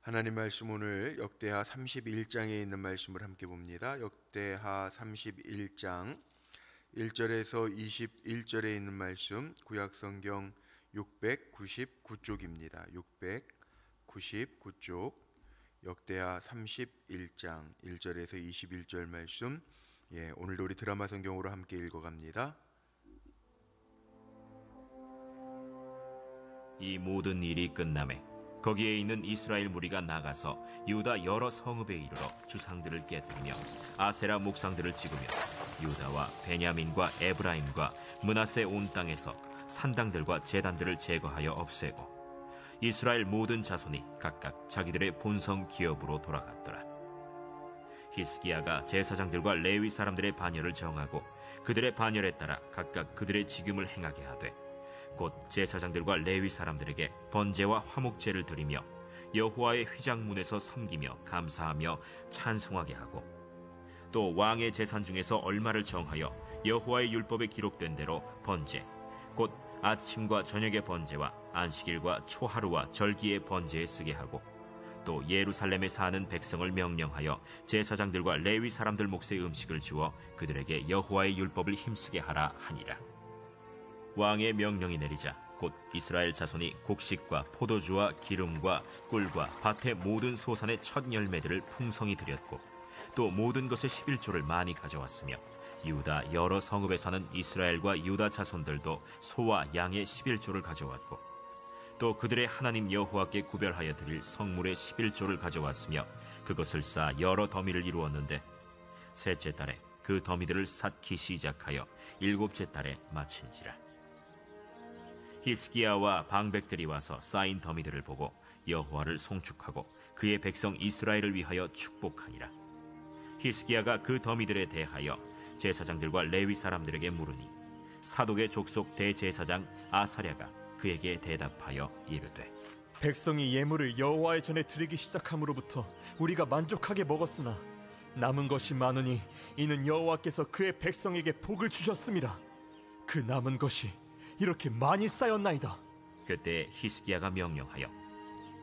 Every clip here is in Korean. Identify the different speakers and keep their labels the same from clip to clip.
Speaker 1: 하나님 말씀 오늘 역대하 31장에 있는 말씀을 함께 봅니다. 역대하 31장 1절에서 21절에 있는 말씀, 구약성경 699쪽입니다. 699쪽 역대하 31장 1절에서 21절 말씀, 오늘도 우리 드라마 성경으로 함께 읽어갑니다.
Speaker 2: 이 모든 일이 끝남에 거기에 있는 이스라엘 무리가 나가서 유다 여러 성읍에 이르러 주상들을 깨뜨리며 아세라 목상들을 찍으며 유다와 베냐민과 에브라임과 므낫세 온 땅에서 산당들과 제단들을 제거하여 없애고 이스라엘 모든 자손이 각각 자기들의 본성 기업으로 돌아갔더라. 히스기야가 제사장들과 레위 사람들의 반열을 정하고 그들의 반열에 따라 각각 그들의 직임을 행하게 하되 곧 제사장들과 레위 사람들에게 번제와 화목제를 드리며 여호와의 휘장문에서 섬기며 감사하며 찬송하게 하고 또 왕의 재산 중에서 얼마를 정하여 여호와의 율법에 기록된 대로 번제 곧 아침과 저녁의 번제와 안식일과 초하루와 절기의 번제에 쓰게 하고 또 예루살렘에 사는 백성을 명령하여 제사장들과 레위 사람들 몫의 음식을 주어 그들에게 여호와의 율법을 힘쓰게 하라 하니라. 왕의 명령이 내리자 곧 이스라엘 자손이 곡식과 포도주와 기름과 꿀과 밭의 모든 소산의 첫 열매들을 풍성히 드렸고 또 모든 것의 11조를 많이 가져왔으며 유다 여러 성읍에 사는 이스라엘과 유다 자손들도 소와 양의 11조를 가져왔고 또 그들의 하나님 여호와께 구별하여 드릴 성물의 11조를 가져왔으며 그것을 쌓아 여러 더미를 이루었는데 셋째 달에 그 더미들을 쌓기 시작하여 일곱째 달에 마친지라. 히스기야와 방백들이 와서 쌓인 더미들을 보고 여호와를 송축하고 그의 백성 이스라엘을 위하여 축복하니라. 히스기야가 그 더미들에 대하여 제사장들과 레위 사람들에게 물으니 사독의 족속 대제사장 아사랴가 그에게 대답하여 이르되
Speaker 3: 백성이 예물을 여호와의 전에 드리기 시작함으로부터 우리가 만족하게 먹었으나 남은 것이 많으니 이는 여호와께서 그의 백성에게 복을 주셨습니다. 그 남은 것이 이렇게 많이 쌓였나이다.
Speaker 2: 그때 히스기야가 명령하여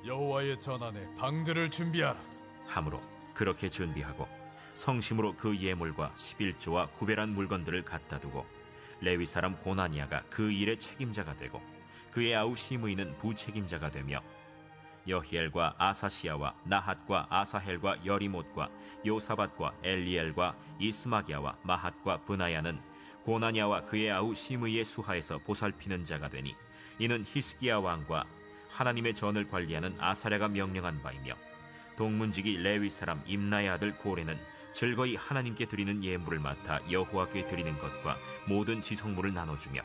Speaker 4: 여호와의 전안에 방들을 준비하라
Speaker 2: 함으로 그렇게 준비하고 성심으로 그 예물과 11조와 구별한 물건들을 갖다 두고 레위 사람 고나니아가 그 일의 책임자가 되고 그의 아우 시므이는 부책임자가 되며 여히엘과 아사시야와 나핫과 아사헬과 여리못과 요사밧과 엘리엘과 이스마기야와 마핫과 브나야는 고나냐와 그의 아우 시므이의 수하에서 보살피는 자가 되니 이는 히스기야 왕과 하나님의 전을 관리하는 아사랴가 명령한 바이며 동문지기 레위 사람 임나의 아들 고레는 즐거이 하나님께 드리는 예물을 맡아 여호와께 드리는 것과 모든 지성물을 나눠주며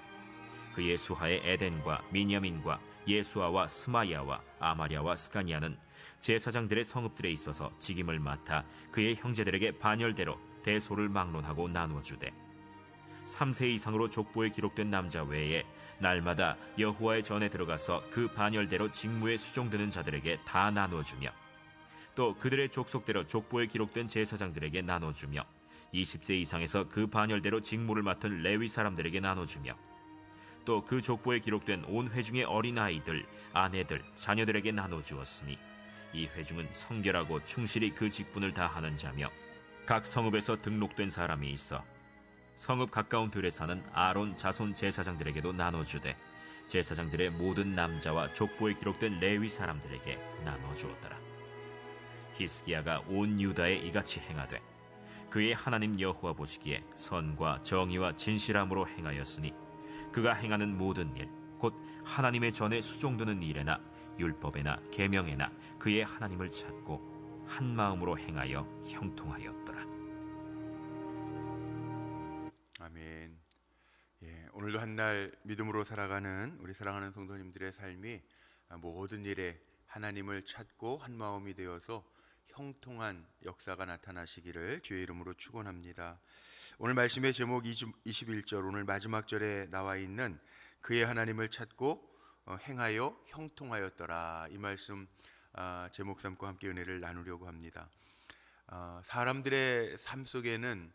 Speaker 2: 그의 수하의 에덴과 미냐민과 예수아와 스마야와 아마랴와 스가니아는 제사장들의 성읍들에 있어서 직임을 맡아 그의 형제들에게 반열대로 대소를 막론하고 나누어주되 3세 이상으로 족보에 기록된 남자 외에 날마다 여호와의 전에 들어가서 그 반열대로 직무에 수종되는 자들에게 다 나누어주며 또 그들의 족속대로 족보에 기록된 제사장들에게 나눠주며 20세 이상에서 그 반열대로 직무를 맡은 레위 사람들에게 나눠주며 또 그 족보에 기록된 온 회중의 어린아이들, 아내들, 자녀들에게 나눠주었으니 이 회중은 성결하고 충실히 그 직분을 다하는 자며 각 성읍에서 등록된 사람이 있어 성읍 가까운 들에 사는 아론 자손 제사장들에게도 나눠주되 제사장들의 모든 남자와 족보에 기록된 레위 사람들에게 나눠주었더라. 히스기야가 온 유다에 이같이 행하되 그의 하나님 여호와 보시기에 선과 정의와 진실함으로 행하였으니 그가 행하는 모든 일 곧 하나님의 전에 수종드는 일에나 율법에나 계명에나 그의 하나님을 찾고 한 마음으로 행하여 형통하였더라.
Speaker 1: 아멘. 오늘도 한날 믿음으로 살아가는 우리 사랑하는 성도님들의 삶이 모든 일에 하나님을 찾고 한 마음이 되어서 형통한 역사가 나타나시기를 주의 이름으로 축원합니다. 오늘 말씀의 제목 21절, 오늘 마지막 절에 나와 있는 그의 하나님을 찾고 행하여 형통하였더라, 이 말씀 제목 삼고 함께 은혜를 나누려고 합니다. 사람들의 삶 속에는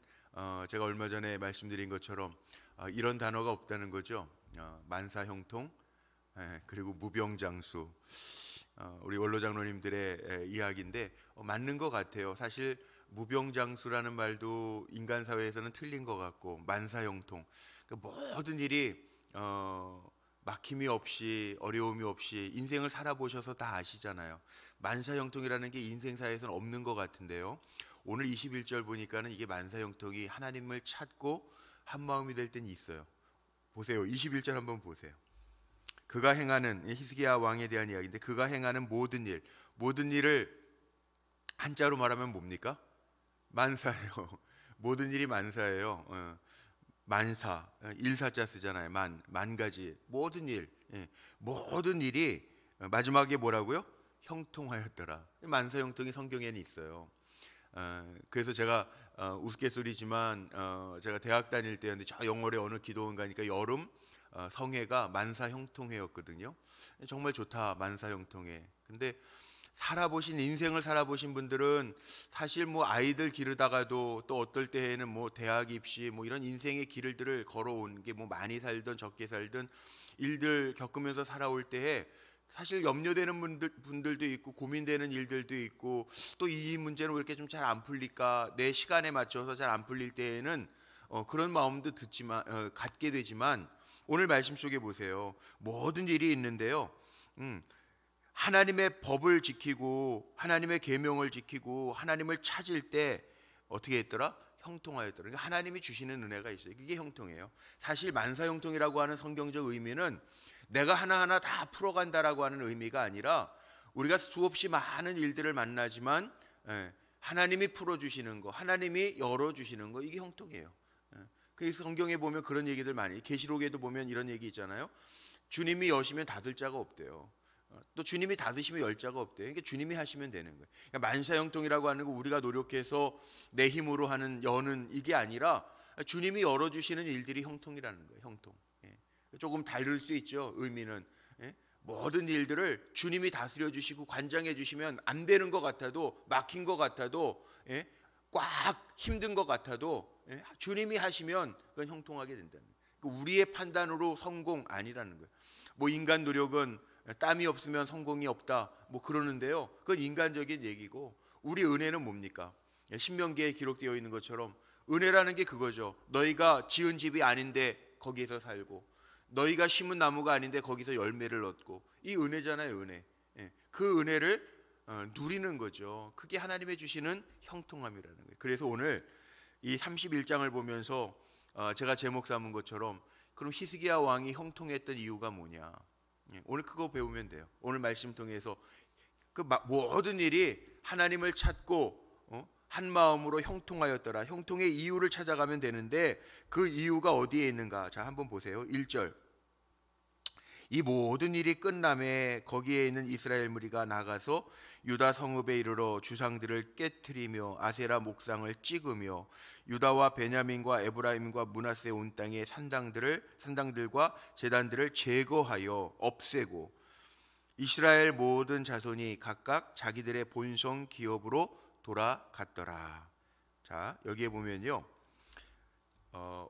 Speaker 1: 제가 얼마 전에 말씀드린 것처럼 이런 단어가 없다는 거죠. 만사형통, 그리고 무병장수. 우리 원로 장로님들의 이야기인데 맞는 것 같아요. 사실 무병장수라는 말도 인간 사회에서는 틀린 것 같고, 만사형통, 모든 일이 막힘이 없이 어려움이 없이 인생을 살아보셔서 다 아시잖아요. 만사형통이라는 게 인생사에서는 없는 것 같은데요, 오늘 21절 보니까는 이게 만사형통이 하나님을 찾고 한마음이 될 땐 있어요. 보세요. 21절 한번 보세요. 그가 행하는, 히스기야 왕에 대한 이야기인데, 그가 행하는 모든 일, 모든 일을 한자로 말하면 뭡니까? 만사예요. 모든 일이 만사예요. 만사, 일사자 쓰잖아요. 만 가지, 모든 일, 모든 일이 마지막에 뭐라고요? 형통하였더라. 만사 형통이 성경에는 있어요. 그래서 제가 우스갯소리지만 제가 대학 다닐 때였는데, 저 영월의 어느 기도원 가니까 여름 성회가 만사 형통회였거든요. 정말 좋다, 만사 형통회. 근데 살아보신, 인생을 살아보신 분들은 사실 뭐 아이들 기르다가도, 또 어떨 때에는 뭐 대학 입시, 뭐 이런 인생의 길들을 걸어온 게, 뭐 많이 살든 적게 살든 일들 겪으면서 살아올 때에 사실 염려되는 분들도 있고, 고민되는 일들도 있고, 또 이 문제는 왜 이렇게 좀 잘 안 풀릴까, 내 시간에 맞춰서 잘 안 풀릴 때에는 그런 마음도 갖게 되지만, 오늘 말씀 속에 보세요. 모든 일이 있는데요, 하나님의 법을 지키고 하나님의 계명을 지키고 하나님을 찾을 때 어떻게 했더라? 형통하였더라. 그러니까 하나님이 주시는 은혜가 있어요. 그게 형통이에요. 사실 만사형통이라고 하는 성경적 의미는 내가 하나하나 다 풀어간다라고 하는 의미가 아니라, 우리가 수없이 많은 일들을 만나지만 하나님이 풀어주시는 거, 하나님이 열어주시는 거, 이게 형통이에요. 그래서 성경에 보면 그런 얘기들 많이, 계시록에도 보면 이런 얘기 있잖아요. 주님이 여시면 닫을 자가 없대요. 또 주님이 닫으시면 열 자가 없대요. 그러니까 주님이 하시면 되는 거예요. 그러니까 만사형통이라고 하는 거, 우리가 노력해서 내 힘으로 여는 이게 아니라 주님이 열어주시는 일들이 형통이라는 거예요. 형통. 조금 다를 수 있죠, 의미는. 모든 일들을 주님이 다스려 주시고 관장해 주시면, 안 되는 것 같아도, 막힌 것 같아도, 꽉 힘든 것 같아도 주님이 하시면 그건 형통하게 된다는 거예요. 그러니까 우리의 판단으로 성공 아니라는 거예요. 뭐 인간 노력은 땀이 없으면 성공이 없다, 뭐 그러는데요, 그건 인간적인 얘기고, 우리 은혜는 뭡니까? 신명기에 기록되어 있는 것처럼 은혜라는 게 그거죠. 너희가 지은 집이 아닌데 거기에서 살고, 너희가 심은 나무가 아닌데 거기서 열매를 얻고, 이 은혜잖아요, 은혜. 그 은혜를 누리는 거죠. 그게 하나님의 주시는 형통함이라는 거예요. 그래서 오늘 이 31장을 보면서 제가 제목 삼은 것처럼, 그럼 히스기야 왕이 형통했던 이유가 뭐냐, 오늘 그거 배우면 돼요. 오늘 말씀 통해서 그 모든 일이 하나님을 찾고 한 마음으로 형통하였더라. 형통의 이유를 찾아가면 되는데, 그 이유가 어디에 있는가? 자, 한번 보세요. 1절. 이 모든 일이 끝남에 거기에 있는 이스라엘 무리가 나가서 유다 성읍에 이르러 주상들을 깨트리며 아세라 목상을 찍으며 유다와 베냐민과 에브라임과 므낫세 온 땅의 산당들과 제단들을 제거하여 없애고, 이스라엘 모든 자손이 각각 자기들의 본성 기업으로 돌아갔더라. 자, 여기에 보면요,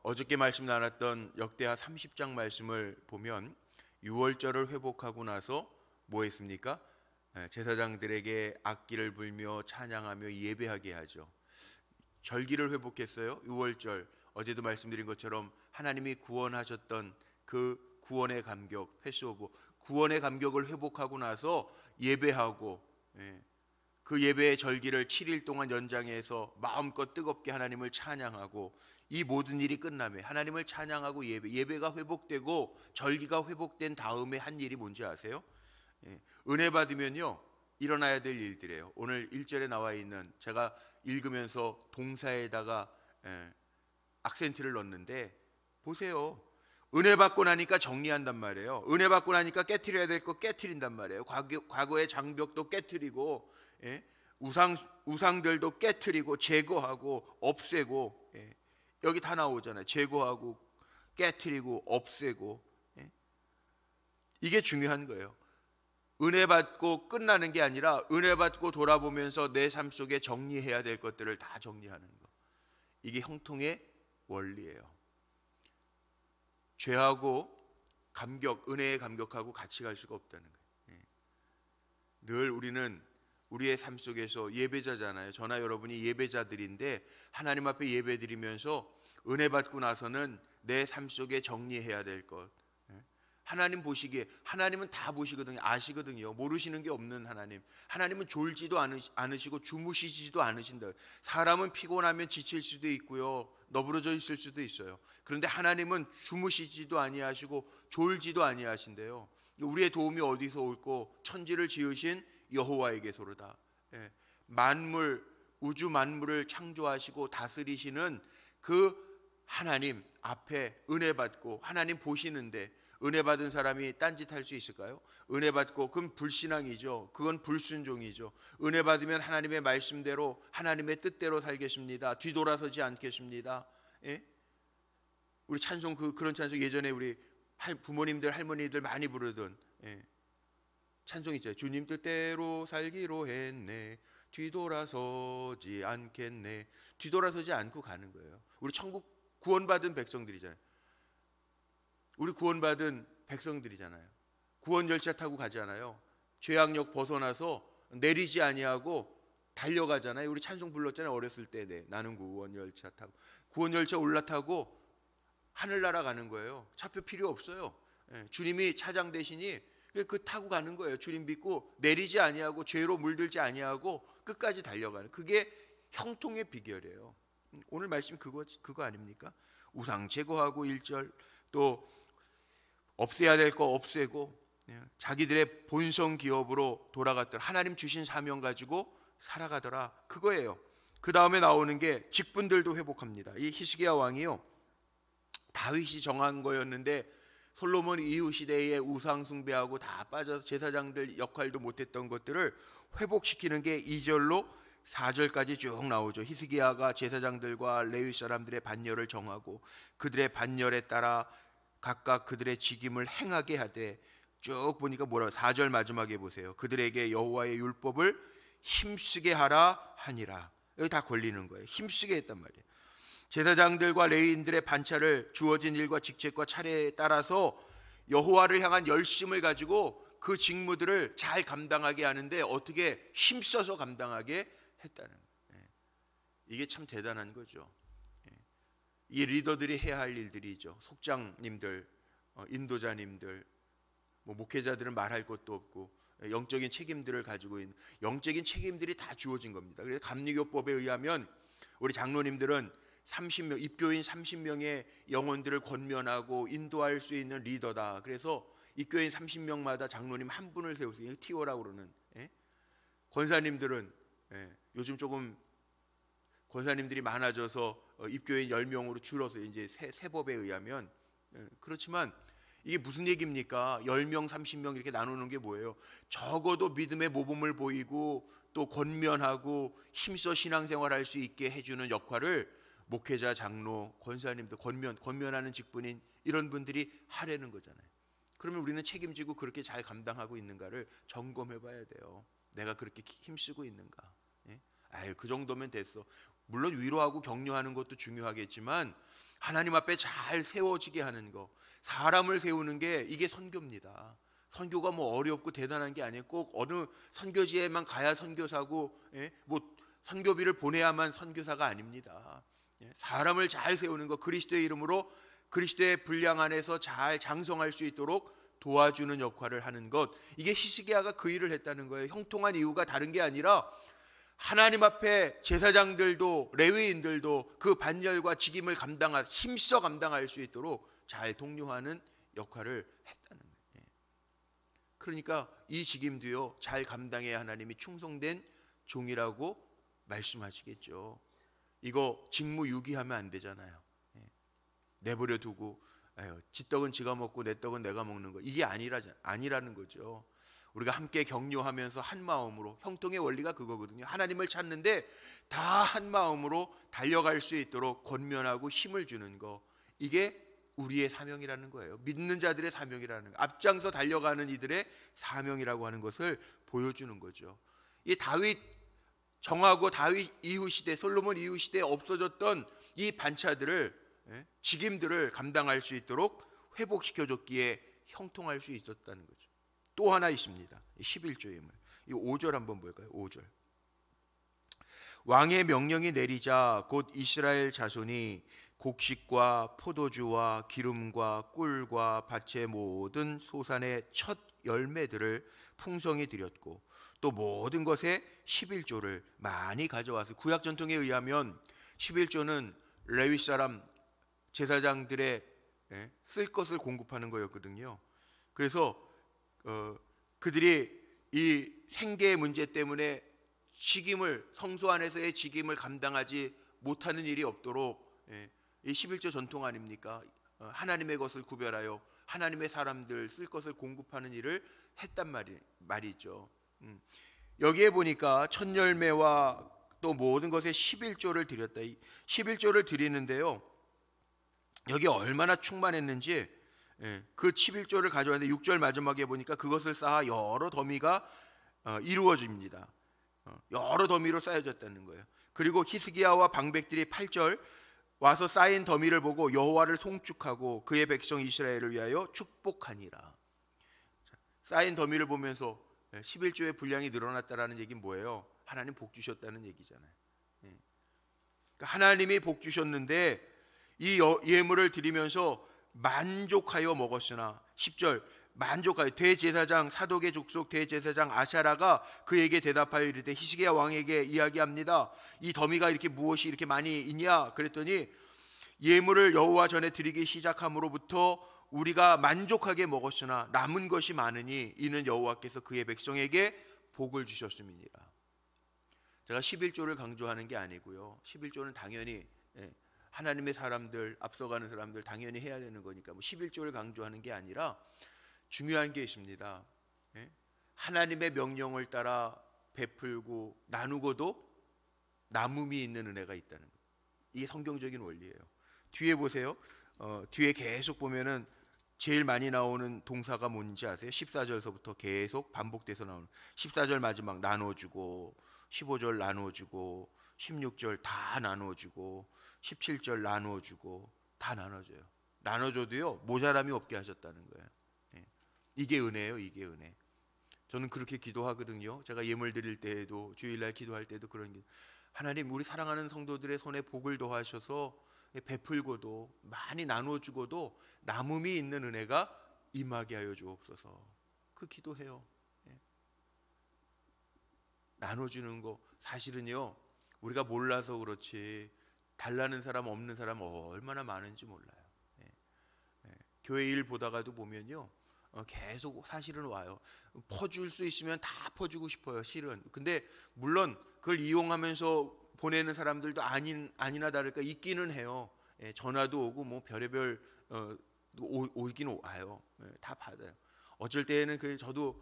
Speaker 1: 어저께 말씀 나눴던 역대하 30장 말씀을 보면, 유월절을 회복하고 나서 뭐 했습니까? 제사장들에게 악기를 불며 찬양하며 예배하게 하죠. 절기를 회복했어요. 유월절, 어제도 말씀드린 것처럼 하나님이 구원하셨던 그 구원의 감격, 패스오브, 구원의 감격을 회복하고 나서 예배하고, 그 예배의 절기를 7일 동안 연장해서 마음껏 뜨겁게 하나님을 찬양하고, 이 모든 일이 끝나면 하나님을 찬양하고 예배가 회복되고 절기가 회복된 다음에 한 일이 뭔지 아세요? 은혜 받으면요, 일어나야 될 일들이에요. 오늘 1절에 나와 있는, 제가 읽으면서 동사에다가 악센트를 넣었는데, 보세요. 은혜 받고 나니까 정리한단 말이에요. 은혜 받고 나니까 깨트려야 될 거 깨트린단 말이에요. 과거의 장벽도 깨트리고, 우상들도 깨트리고 제거하고 없애고, 여기 다 나오잖아요. 제거하고 깨트리고 없애고. 이게 중요한 거예요. 은혜 받고 끝나는 게 아니라, 은혜 받고 돌아보면서 내 삶 속에 정리해야 될 것들을 다 정리하는 거. 이게 형통의 원리예요. 죄하고 감격, 은혜의 감격하고 같이 갈 수가 없다는 거예요. 늘 우리는 우리의 삶 속에서 예배자잖아요. 저나 여러분이 예배자들인데 하나님 앞에 예배드리면서 은혜 받고 나서는 내 삶 속에 정리해야 될 것, 하나님 보시기에, 하나님은 다 보시거든요. 아시거든요. 모르시는 게 없는 하나님. 하나님은 졸지도 않으시고 주무시지도 않으신다. 사람은 피곤하면 지칠 수도 있고요, 너부러져 있을 수도 있어요. 그런데 하나님은 주무시지도 아니하시고 졸지도 아니하신대요. 우리의 도움이 어디서 올고 천지를 지으신 여호와에게서로다. 만물, 우주 만물을 창조하시고 다스리시는 그 하나님 앞에 은혜 받고, 하나님 보시는데 은혜 받은 사람이 딴짓할 수 있을까요? 은혜 받고, 그건 불신앙이죠. 그건 불순종이죠. 은혜 받으면 하나님의 말씀대로, 하나님의 뜻대로 살겠습니다. 뒤돌아서지 않겠습니다. 우리 찬송, 그런 찬송 예전에 우리 부모님들, 할머니들 많이 부르던 찬송 있죠. 주님 뜻대로 살기로 했네, 뒤돌아서지 않겠네. 뒤돌아서지 않고 가는 거예요. 우리 천국 구원받은 백성들이잖아요. 우리 구원받은 백성들이잖아요. 구원 열차 타고 가잖아요. 죄악력 벗어나서 내리지 아니하고 달려가잖아요. 우리 찬송 불렀잖아요. 어렸을 때. 나는 구원 열차 타고, 구원 열차 올라타고 하늘나라 가는 거예요. 차표 필요 없어요. 주님이 차장 대신이 그 타고 가는 거예요. 주님 믿고 내리지 아니하고 죄로 물들지 아니하고 끝까지 달려가는, 그게 형통의 비결이에요. 오늘 말씀 그거 아닙니까? 우상 제거하고 1절, 또 없애야 될 거 없애고, 자기들의 본성 기업으로 돌아갔더라. 하나님 주신 사명 가지고 살아가더라. 그거예요. 그 다음에 나오는 게 직분들도 회복합니다. 이 히스기야 왕이요, 다윗이 정한 거였는데 솔로몬 이후 시대에 우상 숭배하고 다 빠져서 제사장들 역할도 못했던 것들을 회복시키는 게 2절로 4절까지 쭉 나오죠. 히스기야가 제사장들과 레위 사람들의 반열을 정하고 그들의 반열에 따라 각각 그들의 직임을 행하게 하되, 쭉 보니까 뭐라고, 4절 마지막에 보세요. 그들에게 여호와의 율법을 힘쓰게 하라 하니라. 여기 다 걸리는 거예요. 힘쓰게 했단 말이에요. 제사장들과 레위인들의 반차를 주어진 일과 직책과 차례에 따라서 여호와를 향한 열심을 가지고 그 직무들을 잘 감당하게 하는데, 어떻게 힘써서 감당하게 했다는 거예요. 이게 참 대단한 거죠. 이 리더들이 해야 할 일들이죠. 속장님들, 인도자님들, 목회자들은 말할 것도 없고 영적인 책임들을 가지고 있는, 영적인 책임들이 다 주어진 겁니다. 그래서 감리교법에 의하면 우리 장로님들은 30명, 입교인 30명의 영혼들을 권면하고 인도할 수 있는 리더다. 그래서 입교인 30명마다 장로님 한 분을 세우세요. 티오라고 그러는. 권사님들은 요즘 조금 권사님들이 많아져서 입교인 10명으로 줄어서 이제 세법에 의하면, 그렇지만 이게 무슨 얘기입니까? 10명, 30명 이렇게 나누는 게 뭐예요? 적어도 믿음의 모범을 보이고 또 권면하고 힘써 신앙생활할 수 있게 해주는 역할을 목회자, 장로, 권사님들, 권면하는 직분인 이런 분들이 하려는 거잖아요. 그러면 우리는 책임지고 그렇게 잘 감당하고 있는가를 점검해 봐야 돼요. 내가 그렇게 힘쓰고 있는가? 그 정도면 됐어. 물론 위로하고 격려하는 것도 중요하겠지만 하나님 앞에 잘 세워지게 하는 거, 사람을 세우는 게 이게 선교입니다. 선교가 뭐 어렵고 대단한 게 아니에요. 꼭 어느 선교지에만 가야 선교사고, 뭐 선교비를 보내야만 선교사가 아닙니다. 사람을 잘 세우는 거, 그리스도의 이름으로 그리스도의 분량 안에서 잘 장성할 수 있도록 도와주는 역할을 하는 것, 이게 히스기야가 그 일을 했다는 거예요. 형통한 이유가 다른 게 아니라 하나님 앞에 제사장들도 레위인들도 그 반열과 직임을 힘써 감당할 수 있도록 잘 독려하는 역할을 했다는 거예요. 그러니까 이 직임도요, 잘 감당해야 하나님이 충성된 종이라고 말씀하시겠죠. 이거 직무 유기하면 안 되잖아요. 내버려 두고 지 떡은 지가 먹고 내 떡은 내가 먹는 거, 이게 아니라는 거죠. 우리가 함께 격려하면서 한 마음으로, 형통의 원리가 그거거든요. 하나님을 찾는데 다 한 마음으로 달려갈 수 있도록 권면하고 힘을 주는 거, 이게 우리의 사명이라는 거예요. 믿는 자들의 사명이라는 거, 앞장서 달려가는 이들의 사명이라고 하는 것을 보여주는 거죠. 이 다윗 정하고 다윗 이후 시대, 솔로몬 이후 시대에 없어졌던 이 반차들을, 직임들을 감당할 수 있도록 회복시켜줬기에 형통할 수 있었다는 거죠. 또 하나 있습니다. 11조임을. 이 5절 한번 볼까요? 5절. 왕의 명령이 내리자 곧 이스라엘 자손이 곡식과 포도주와 기름과 꿀과 밭의 모든 소산의 첫 열매들을 풍성히 드렸고 또 모든 것에 11조를 많이 가져와서, 구약 전통에 의하면 11조는 레위 사람 제사장들의 쓸 것을 공급하는 거였거든요. 그래서 그들이 이 생계의 문제 때문에 직임을, 성소 안에서의 직임을 감당하지 못하는 일이 없도록, 이 11조 전통 아닙니까? 하나님의 것을 구별하여 하나님의 사람들 쓸 것을 공급하는 일을 했단 말이죠. 여기에 보니까 첫 열매와 또 모든 것에 11조를 드렸다. 11조를 드리는데요, 여기 얼마나 충만했는지 그 11조를 가져왔는데 6절 마지막에 보니까 그것을 쌓아 여러 더미가 이루어집니다. 여러 더미로 쌓여졌다는 거예요. 그리고 히스기야와 방백들이 8절 와서 쌓인 더미를 보고 여호와를 송축하고 그의 백성 이스라엘을 위하여 축복하니라. 쌓인 더미를 보면서 11조의 분량이 늘어났다라는 얘기는 뭐예요? 하나님 복 주셨다는 얘기잖아요. 그러니까 하나님이 복 주셨는데 이 예물을 드리면서 만족하여 먹었으나, 10절 만족하여 대제사장 사독의 족속 대제사장 아샤라가 그에게 대답하여 이르되, 히스기야 왕에게 이야기합니다. 이 더미가 이렇게 무엇이 이렇게 많이 있냐? 그랬더니 예물을 여호와 전에 드리기 시작함으로부터 우리가 만족하게 먹었으나 남은 것이 많으니 이는 여호와께서 그의 백성에게 복을 주셨음이니라. 제가 11조를 강조하는 게 아니고요, 11조는 당연히 하나님의 사람들, 앞서가는 사람들 당연히 해야 되는 거니까 11조를 강조하는 게 아니라 중요한 게 있습니다. 하나님의 명령을 따라 베풀고 나누고도 남음이 있는 은혜가 있다는 거. 이게 성경적인 원리예요. 뒤에 보세요. 뒤에 계속 보면은 제일 많이 나오는 동사가 뭔지 아세요? 14절서부터 계속 반복돼서 나오는, 14절 마지막 나눠주고, 15절 나눠주고, 16절 다 나눠주고, 17절 나눠주고, 다 나눠줘요. 나눠줘도요 모자람이 없게 하셨다는 거예요. 이게 은혜예요. 이게 은혜. 저는 그렇게 기도하거든요. 제가 예물 드릴 때에도, 주일날 기도할 때도 그런 게, 하나님 우리 사랑하는 성도들의 손에 복을 더하셔서 베풀고도 많이 나눠주고도 남음이 있는 은혜가 임하게 하여 주옵소서. 그 기도해요. 나눠주는 거 사실은요 우리가 몰라서 그렇지 달라는 사람 없는 사람 얼마나 많은지 몰라요. 교회 일 보다가도 보면요 계속 사실은 와요. 퍼줄 수 있으면 다 퍼주고 싶어요, 실은. 근데 물론 그걸 이용하면서 보내는 사람들도 아니나 다를까 있기는 해요. 전화도 오고 뭐 별의별 오긴 와요. 다 받아요. 어쩔 때에는 저도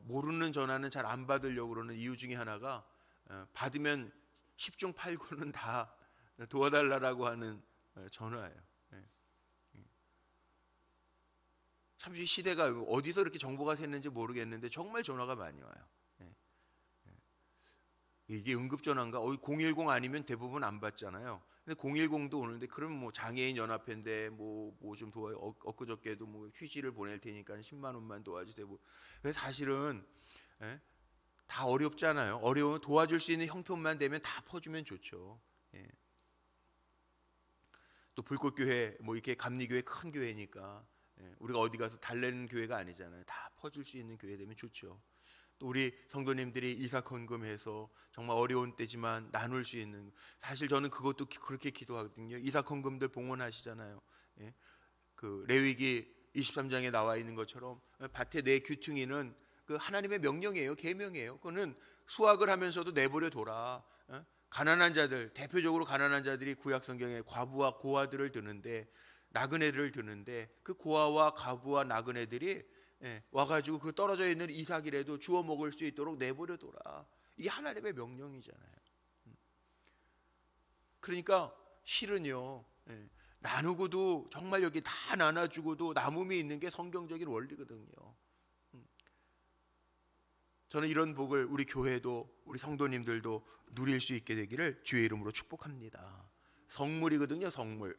Speaker 1: 모르는 전화는 잘 안 받으려고 그러는 이유 중에 하나가, 받으면 10중 8구는 다 도와달라고 하는 전화예요. 참 이 시대가 어디서 이렇게 정보가 샜는지 모르겠는데 정말 전화가 많이 와요. 이게 응급전화인가? 010 아니면 대부분 안 받잖아요. 근데 010도 오는데, 그럼 뭐 장애인 연합회인데 뭐 좀 도와요. 엊그저께도 뭐 휴지를 보낼 테니까 10만 원만 도와주세요. 그래서 사실은 다 어렵잖아요. 어려우면 도와줄 수 있는 형편만 되면 다 퍼주면 좋죠. 또 불꽃교회 뭐 이렇게 감리교회 큰 교회니까 우리가 어디 가서 달래는 교회가 아니잖아요. 다 퍼줄 수 있는 교회 되면 좋죠. 또 우리 성도님들이 이삭헌금해서 정말 어려운 때지만 나눌 수 있는, 사실 저는 그것도 그렇게 기도하거든요. 이삭헌금들 봉헌하시잖아요. 그 레위기 23장에 나와 있는 것처럼 밭에 내 귀퉁이는 그 하나님의 명령이에요. 계명이에요. 그거는 수확을 하면서도 내버려 둬라. 가난한 자들, 대표적으로 가난한 자들이 구약 성경에 과부와 고아들을 드는데, 나그네들을 드는데, 그 고아와 과부와 나그네들이 와가지고 그 떨어져 있는 이삭이라도 주워 먹을 수 있도록 내버려 둬라. 이게 하나님의 명령이잖아요. 그러니까 실은요 나누고도, 정말 여기 다 나눠주고도 남음이 있는 게 성경적인 원리거든요. 저는 이런 복을 우리 교회도 우리 성도님들도 누릴 수 있게 되기를 주의 이름으로 축복합니다. 성물이거든요. 성물.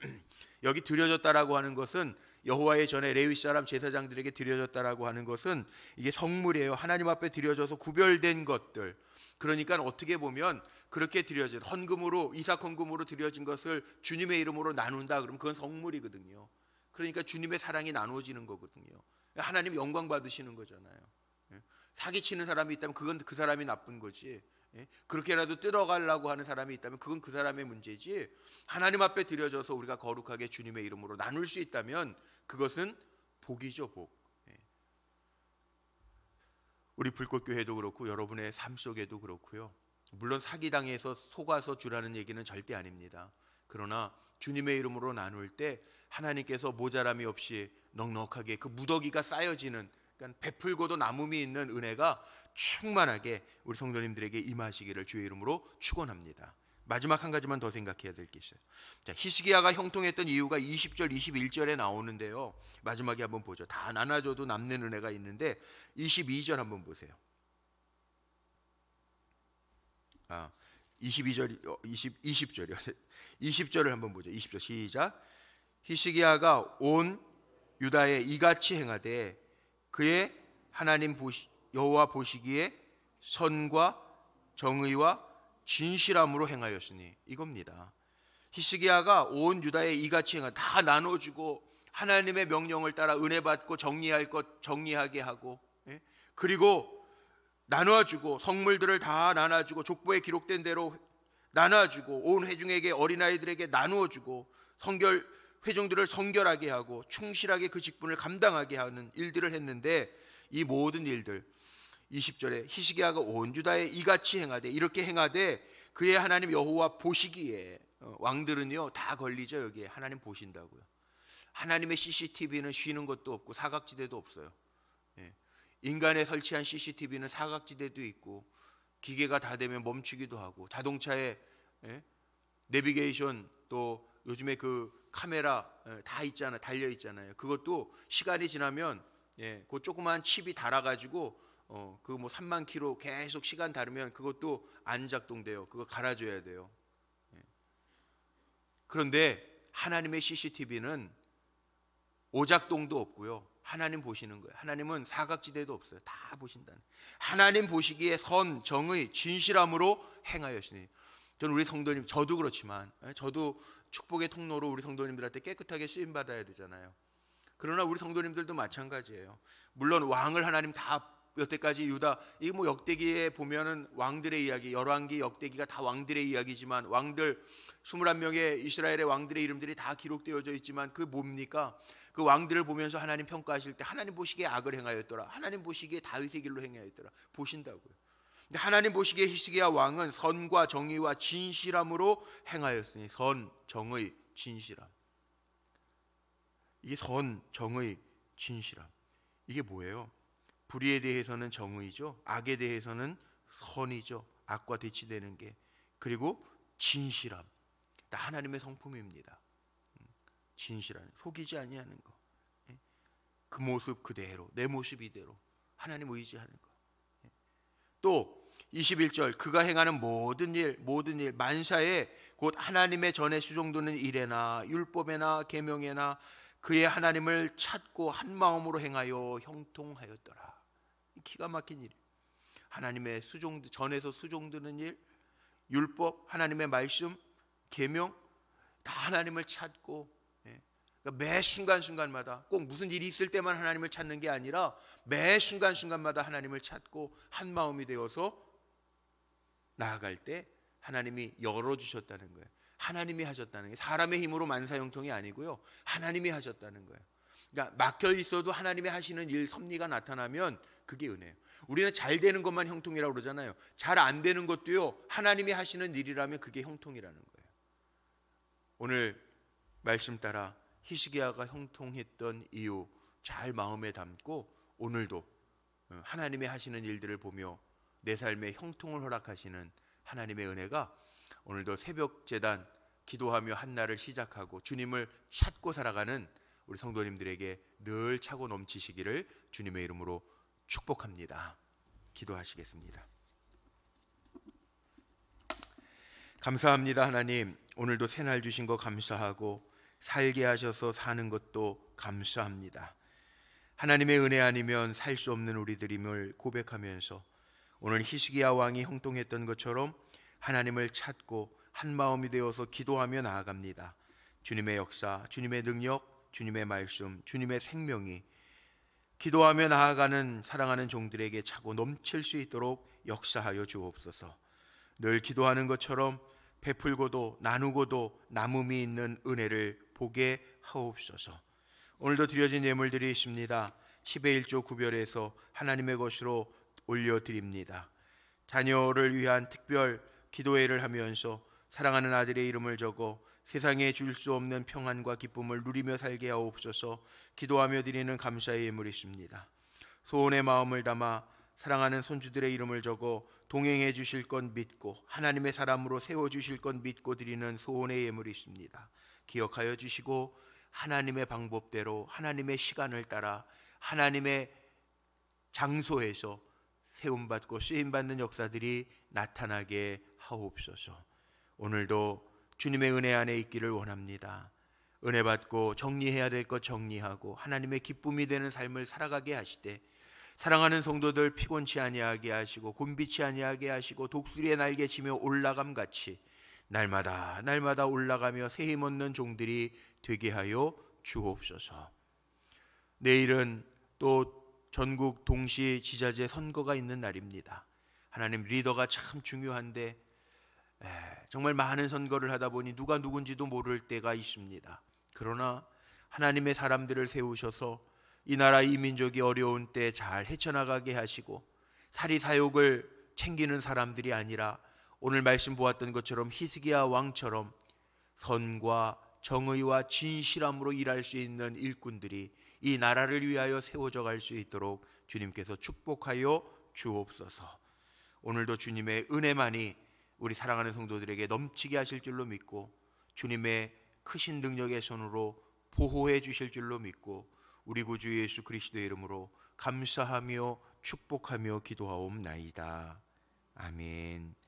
Speaker 1: 여기 드려졌다라고 하는 것은 여호와의 전에 레위 사람 제사장들에게 드려졌다라고 하는 것은 이게 성물이에요. 하나님 앞에 드려져서 구별된 것들. 그러니까 어떻게 보면 그렇게 드려진 헌금으로 이삭 헌금으로 드려진 것을 주님의 이름으로 나눈다 그러면 그건 성물이거든요. 그러니까 주님의 사랑이 나누어지는 거거든요. 하나님 영광 받으시는 거잖아요. 사기치는 사람이 있다면 그건 그 사람이 나쁜 거지. 그렇게라도 뜯어가려고 하는 사람이 있다면 그건 그 사람의 문제지. 하나님 앞에 드려져서 우리가 거룩하게 주님의 이름으로 나눌 수 있다면 그것은 복이죠, 복. 우리 불꽃교회도 그렇고 여러분의 삶 속에도 그렇고요. 물론 사기당해서 속아서 주라는 얘기는 절대 아닙니다. 그러나 주님의 이름으로 나눌 때 하나님께서 모자람이 없이 넉넉하게 그 무더기가 쌓여지는, 그러니까 베풀고도 남음이 있는 은혜가 충만하게 우리 성도님들에게 임하시기를 주의 이름으로 축원합니다. 마지막 한 가지만 더 생각해야 될 게 있어요. 자, 히스기야가 형통했던 이유가 20절 21절에 나오는데요. 마지막에 한번 보죠. 다 나눠줘도 남는 은혜가 있는데 22절 한번 보세요. 20절이요. 20절을 한번 보죠. 20절 시작. 히스기야가 온 유다에 이같이 행하되 그의 하나님 여호와 보시기에 선과 정의와 진실함으로 행하였으니, 이겁니다. 히스기야가 온 유다에 이같이 행하되 다 나눠주고 하나님의 명령을 따라 은혜 받고 정리할 것 정리하게 하고, 그리고 나눠주고 성물들을 다 나눠주고 족보에 기록된 대로 나눠주고 온 회중에게 어린아이들에게 나누어주고 회중들을 성결하게 하고 충실하게 그 직분을 감당하게 하는 일들을 했는데, 이 모든 일들 20절에 히스기야가 온 유다에 이같이 행하되, 이렇게 행하되 그의 하나님 여호와 보시기에, 왕들은요 다 걸리죠. 여기에 하나님 보신다고요. 하나님의 CCTV는 쉬는 것도 없고 사각지대도 없어요. 인간에 설치한 CCTV는 사각지대도 있고 기계가 다 되면 멈추기도 하고, 자동차에 내비게이션, 또 요즘에 그 카메라 다 있잖아요. 달려 있잖아요. 그것도 시간이 지나면 그 조그만 칩이 달아가지고 그 뭐 3만 킬로 계속 시간 다르면 그것도 안 작동돼요. 그거 갈아줘야 돼요. 그런데 하나님의 CCTV는 오작동도 없고요. 하나님 보시는 거예요. 하나님은 사각지대도 없어요. 다 보신다는. 하나님 보시기에 선, 정의, 진실함으로 행하였으니. 저는 우리 성도님, 저도 그렇지만 저도 축복의 통로로 우리 성도님들한테 깨끗하게 쓰임 받아야 되잖아요. 그러나 우리 성도님들도 마찬가지예요. 물론 왕을 하나님 다 여태까지 유다, 이게 뭐 역대기에 보면은 왕들의 이야기, 열왕기 역대기가 다 왕들의 이야기지만 왕들 21명의 이스라엘의 왕들의 이름들이 다 기록되어져 있지만 그 뭡니까? 그 왕들을 보면서 하나님 평가하실 때 하나님 보시기에 악을 행하였더라, 하나님 보시기에 다윗의 길로 행하였더라 보신다고요. 근데 하나님 보시기에 히스기야 왕은 선과 정의와 진실함으로 행하였으니, 선, 정의, 진실함. 이게 선, 정의, 진실함. 이게 뭐예요? 불의에 대해서는 정의죠. 악에 대해서는 선이죠. 악과 대치되는 게. 그리고 진실함. 다 하나님의 성품입니다. 진실함. 속이지 아니하는 거. 그 모습 그대로, 내 모습 이대로 하나님 의지하는 거. 또 21절, 그가 행하는 모든 일 만사에 곧 하나님의 전에 수종드는 일에나 율법에나 계명에나 그의 하나님을 찾고 한 마음으로 행하여 형통하였더라. 기가 막힌 일. 하나님의 전에서 수종드는 일, 율법, 하나님의 말씀, 계명, 다 하나님을 찾고, 그러니까 매 순간순간마다 꼭 무슨 일이 있을 때만 하나님을 찾는 게 아니라 매 순간순간마다 하나님을 찾고 한 마음이 되어서 나아갈 때 하나님이 열어주셨다는 거예요. 하나님이 하셨다는 게, 사람의 힘으로 만사형통이 아니고요, 하나님이 하셨다는 거예요. 그러니까 막혀 있어도 하나님이 하시는 일, 섭리가 나타나면 그게 은혜예요. 우리는 잘 되는 것만 형통이라고 그러잖아요. 잘 안 되는 것도요, 하나님이 하시는 일이라면 그게 형통이라는 거예요. 오늘 말씀 따라 히스기야가 형통했던 이유 잘 마음에 담고, 오늘도 하나님의 하시는 일들을 보며 내 삶에 형통을 허락하시는 하나님의 은혜가 오늘도 새벽 제단 기도하며 한 날을 시작하고 주님을 찾고 살아가는 우리 성도님들에게 늘 차고 넘치시기를 주님의 이름으로 축복합니다. 기도하시겠습니다. 감사합니다. 하나님, 오늘도 새날 주신 거 감사하고 살게 하셔서 사는 것도 감사합니다. 하나님의 은혜 아니면 살 수 없는 우리들임을 고백하면서 오늘 히스기야 왕이 형통했던 것처럼 하나님을 찾고 한 마음이 되어서 기도하며 나아갑니다. 주님의 역사, 주님의 능력, 주님의 말씀, 주님의 생명이 기도하며 나아가는 사랑하는 종들에게 차고 넘칠 수 있도록 역사하여 주옵소서. 늘 기도하는 것처럼 베풀고도 나누고도 남음이 있는 은혜를 보게 하옵소서. 오늘도 드려진 예물들이 있습니다. 10의 1조 구별해서 하나님의 것으로 올려드립니다. 자녀를 위한 특별 기도회를 하면서 사랑하는 아들의 이름을 적어 세상에 줄 수 없는 평안과 기쁨을 누리며 살게 하옵소서. 기도하며 드리는 감사의 예물이 있습니다. 소원의 마음을 담아 사랑하는 손주들의 이름을 적어 동행해 주실 것 믿고 하나님의 사람으로 세워주실 것 믿고 드리는 소원의 예물이 있습니다. 기억하여 주시고 하나님의 방법대로 하나님의 시간을 따라 하나님의 장소에서 세움받고 쓰임받는 역사들이 나타나게 하옵소서. 오늘도 주님의 은혜 안에 있기를 원합니다. 은혜 받고 정리해야 될 것 정리하고 하나님의 기쁨이 되는 삶을 살아가게 하시되 사랑하는 성도들 피곤치 아니하게 하시고 곤비치 아니하게 하시고 독수리의 날개 치며 올라감 같이 날마다 올라가며 새 힘 얻는 종들이 되게 하여 주옵소서. 내일은 또 전국 동시 지자체 선거가 있는 날입니다. 하나님, 리더가 참 중요한데 정말 많은 선거를 하다 보니 누가 누군지도 모를 때가 있습니다. 그러나 하나님의 사람들을 세우셔서 이 나라 이 민족이 어려운 때 잘 헤쳐나가게 하시고 사리사욕을 챙기는 사람들이 아니라 오늘 말씀 보았던 것처럼 히스기야 왕처럼 선과 정의와 진실함으로 일할 수 있는 일꾼들이 이 나라를 위하여 세워져 갈 수 있도록 주님께서 축복하여 주옵소서. 오늘도 주님의 은혜만이 우리 사랑하는 성도들에게 넘치게 하실 줄로 믿고 주님의 크신 능력의 손으로 보호해 주실 줄로 믿고 우리 구주 예수 그리스도의 이름으로 감사하며 축복하며 기도하옵나이다. 아멘.